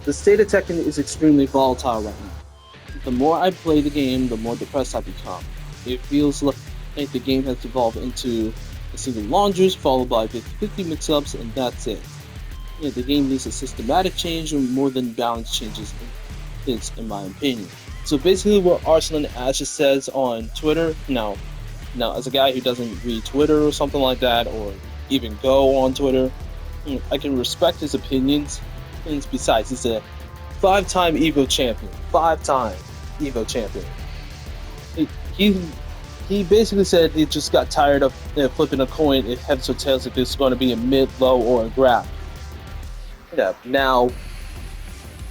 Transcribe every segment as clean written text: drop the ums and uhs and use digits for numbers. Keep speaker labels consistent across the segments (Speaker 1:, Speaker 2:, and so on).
Speaker 1: The state of Tekken is extremely volatile right now. The more I play the game, the more depressed I become. It feels like the game has evolved into a single launchers followed by 50 mix-ups, and that's it. Yeah, the game needs a systematic change more than balance changes, in my opinion. So basically, what Arsenal Ashes says on Twitter now, as a guy who doesn't read Twitter or something like that, or even go on Twitter, I can respect his opinions. And besides, he's a five-time Evo champion. Five-time Evo champion. He, he basically said he just got tired of flipping a coin if heads or tails if it's going to be a mid, low, or a grab. Yeah, now,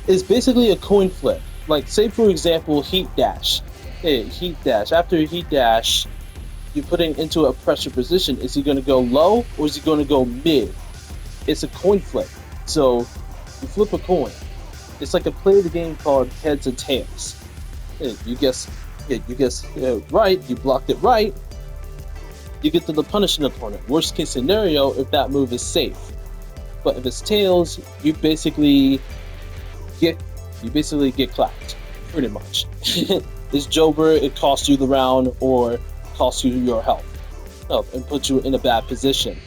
Speaker 1: it's basically a coin flip. Like, say for example, Heat Dash. Heat Dash. After Heat Dash, you put it into a pressure position. Is he going to go low or is he going to go mid? It's a coin flip. So you flip a coin. It's like a play of the game called heads or tails. You guess right. You blocked it right. You get to the punishing opponent. Worst case scenario, if that move is safe. But if it's tails, you basically get clapped. Pretty much. It's Jober. It costs you the round or costs you your health and puts you in a bad position.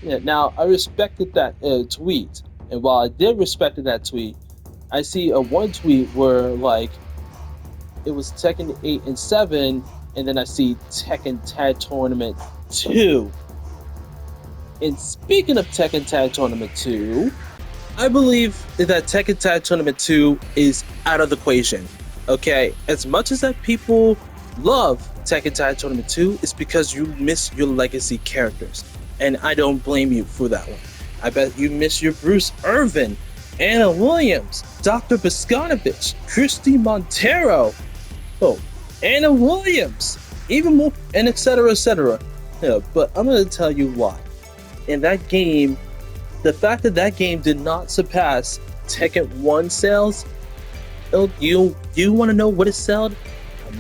Speaker 1: Yeah, now, I respected that tweet, and while I did respect that tweet, I see one tweet where, like, it was Tekken 8 and 7, and then I see Tekken Tag Tournament 2. And speaking of Tekken Tag Tournament 2, I believe that Tekken Tag Tournament 2 is out of the equation. Okay, as much as that people love Tekken Tag Tournament 2, it's because you miss your legacy characters. And I don't blame you for that one. I bet you miss your Bruce Irvin, Anna Williams, Dr. Boscanovich, Christy Montero, Anna Williams, even more, and etc. etc. Yeah, but I'm going to tell you why. In that game, the fact that that game did not surpass Tekken 1 sales, you want to know what it sold?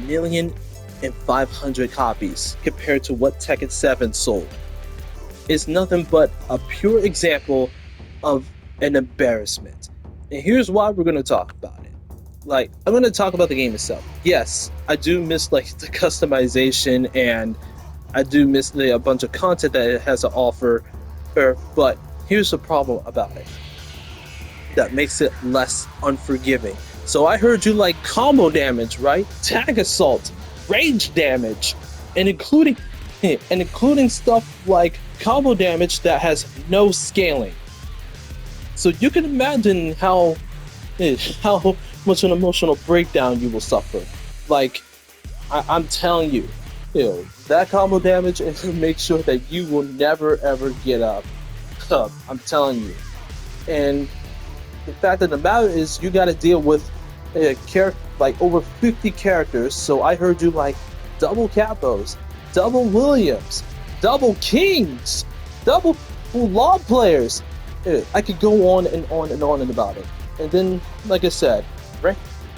Speaker 1: 1,500,000 copies compared to what Tekken 7 sold. It's nothing but a pure example of an embarrassment. And here's why we're going to talk about it. Like, I'm going to talk about the game itself. Yes, I do miss like the customization, and I do miss a bunch of content that it has to offer, but here's the problem about it that makes it less unforgiving. So I heard you like combo damage, right? Tag assault, rage damage, and including stuff like combo damage that has no scaling. So you can imagine how much an emotional breakdown you will suffer. Like, I'm telling you, that combo damage and make sure that you will never ever get up. I'm telling you. And the fact of the matter is, you got to deal with like over 50 characters. So I heard you like double Capos, double Williams, double Kings, double law players. I could go on and on and on and about it. And then, like I said,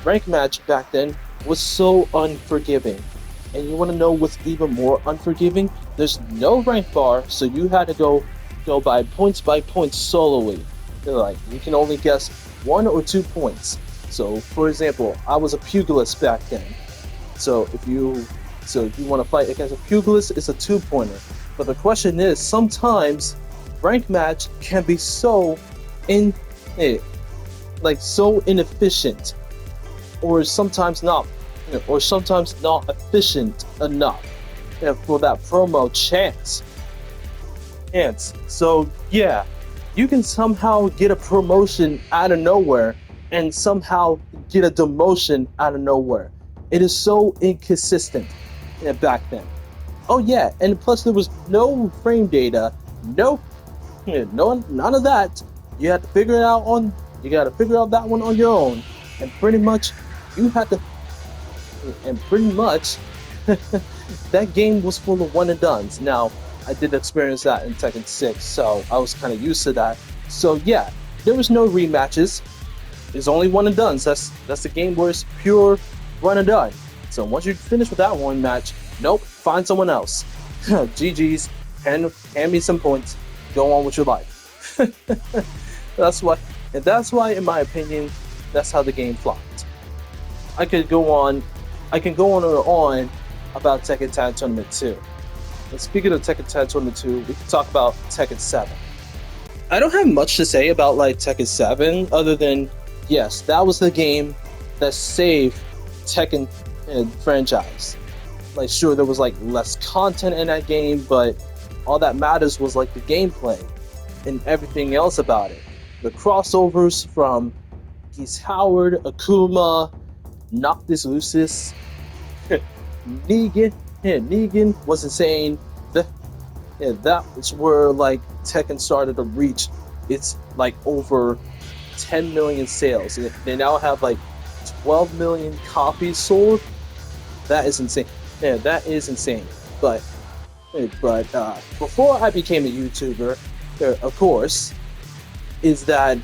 Speaker 1: rank match back then was so unforgiving. And you want to know what's even more unforgiving? There's no rank bar, so you had to go by points sololy. Like, you can only guess 1 or 2 points. So, for example, I was a pugilist back then. So if you want to fight against a pugilist, it's a 2-pointer. But the question is, sometimes rank match can be so inefficient, or sometimes not efficient enough for that promo chance. So yeah, you can somehow get a promotion out of nowhere and somehow get a demotion out of nowhere. It is so inconsistent back then. Oh yeah, and plus there was no frame data, none of that. You had to figure it out that one on your own, and pretty much that game was full of one and dones. Now, I did experience that in Tekken 6, so I was kind of used to that. So yeah, there was no rematches. There's only one and dones. That's the game where it's pure run and done. So once you finish with that one match, nope, find someone else. GG's, hand me some points, go on with your life. That's what And that's why, in my opinion, that's how the game flopped. I could go on, I can go on and on about Tekken Tag Tournament 2. And speaking of Tekken Tag Tournament 2, we can talk about Tekken 7. I don't have much to say about like Tekken 7 other than yes, that was the game that saved Tekken franchise. Like sure there was like less content in that game, but all that matters was like the gameplay and everything else about it. The crossovers from Geese Howard, Akuma, Noctis Lucis, Negan. Yeah, Negan was insane. That is where like Tekken started to reach its like over 10 million sales. They now have like 12 million copies sold. That is insane. Yeah, that is insane. But before I became a YouTuber, of course, is that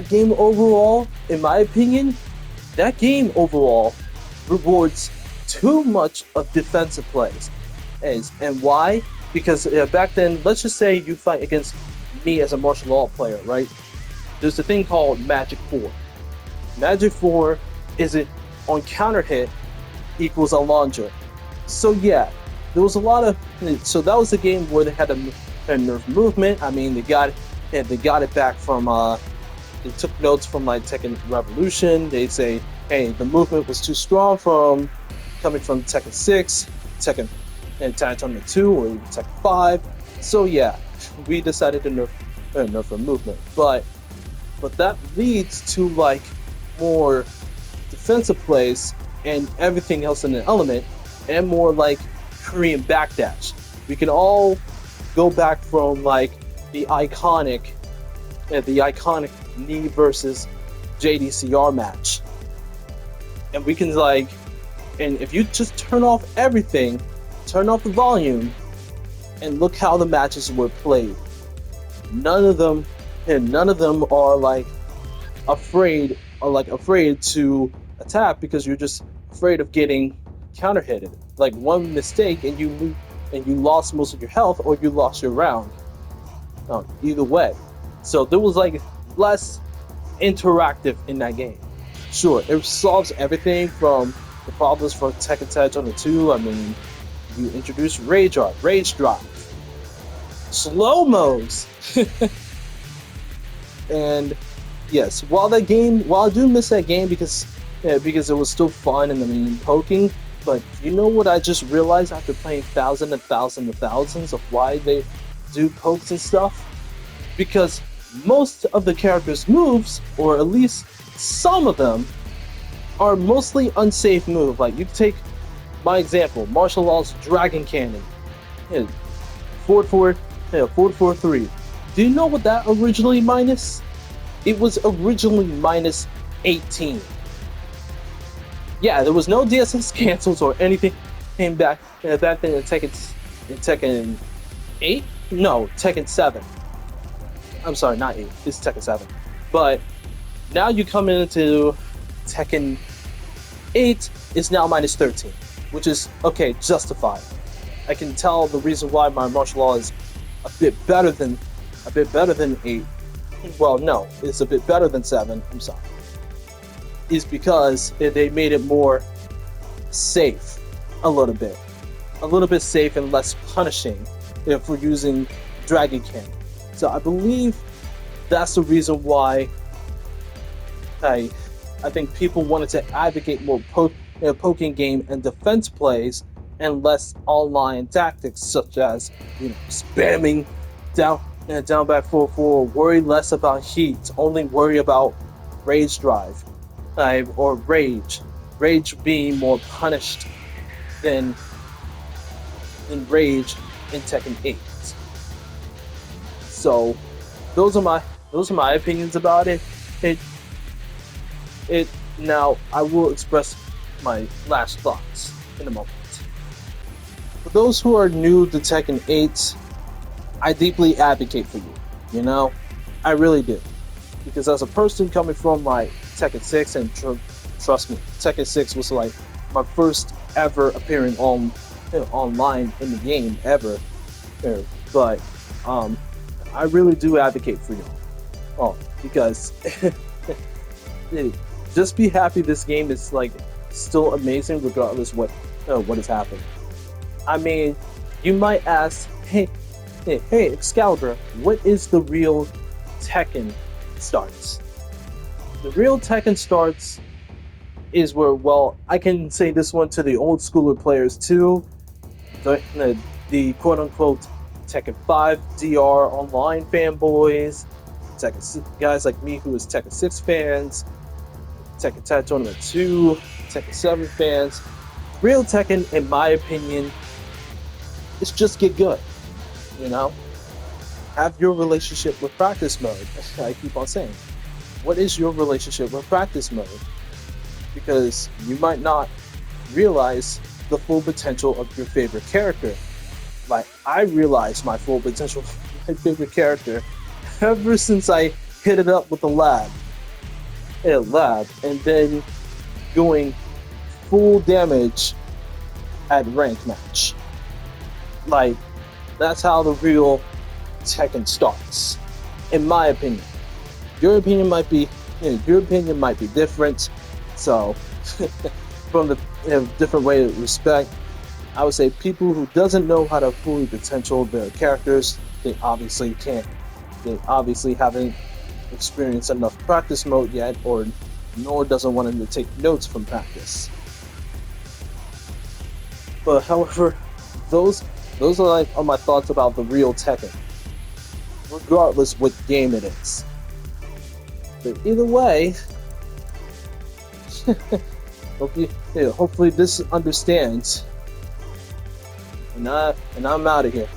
Speaker 1: game overall, in my opinion, that game overall rewards too much of defensive plays. And why? Because back then, let's just say you fight against me as a martial law player, right? There's a thing called Magic 4. Magic 4 is it on counter hit equals a launcher. So yeah, there was a lot of. So that was the game where they had a nerf movement. I mean, they got it back from. They took notes from like Tekken Revolution. They say, hey, the movement was too strong coming from Tekken 6, Tekken and Tag Tournament 2, or even Tekken 5. So yeah, we decided to nerf the movement. But that leads to like more defensive plays and everything else in the element, and more like Korean backdash. We can all go back from like the iconic Knee versus JDCR match, and we can like, and if you just turn off everything, turn off the volume, and look how the matches were played. None of them are like afraid to attack because you're just afraid of getting counter hitted. Like one mistake and you lost most of your health, or you lost your round. Either way. So there was like less interactive in that game. Sure, it solves everything from the problems from Tekken Tag Tournament 2. I mean, you introduce Rage Drive, slow modes, and yes, while I do miss that game because it was still fun and I mean poking. But you know what I just realized after playing thousands of why they do pokes and stuff? Because most of the characters' moves, or at least some of them, are mostly unsafe moves. Like you take my example, martial law's Dragon Cannon, forward 4-3. Do you know what that originally minus? It was originally minus 18. Yeah, there was no DSS cancels or anything came back then in Tekken 8? No, Tekken 7. I'm sorry, not 8. It's Tekken 7. But now you come into Tekken 8 is now minus 13, which is okay, justified. I can tell the reason why my martial law is a bit better than 8. Well, no, it's a bit better than 7. I'm sorry. Is because they made it more safe, a little bit safe and less punishing if we're using Dragon Cannon. So I believe that's the reason why I think people wanted to advocate more poking game and defense plays and less online tactics such as spamming down back 4-4, worry less about heat, only worry about Rage Drive. Or Rage being more punished than Rage in Tekken 8. So those are my opinions about it. Now I will express my last thoughts in a moment. For those who are new to Tekken 8, I deeply advocate for you. I really do. Because as a person coming from like Tekken 6, and trust me, Tekken 6 was like my first ever appearing online in the game ever. But I really do advocate for y'all. because just be happy this game is like still amazing regardless what has happened. I mean, you might ask, hey, Excalibur, what is the real Tekken starts? The real Tekken starts is where, well, I can say this one to the old schooler players too, the quote unquote Tekken 5 DR online fanboys, Tekken 6, guys like me who is Tekken 6 fans, Tekken Tag Tournament 2, Tekken 7 fans. Real Tekken, in my opinion, is just get good. You know? Have your relationship with practice mode. I keep on saying. What is your relationship with practice mode? Because you might not realize the full potential of your favorite character. Like, I realized my full potential of my favorite character ever since I hit it up with the lab, and then doing full damage at rank match. Like, that's how the real Tekken starts, in my opinion. Your opinion might be different. So, from the different way of respect, I would say people who doesn't know how to fully potential their characters, they obviously can't. They obviously haven't experienced enough practice mode yet, or nor doesn't want them to take notes from practice. But however, those are my thoughts about the real Tekken, regardless what game it is. But either way, hopefully this understands. And I'm out of here.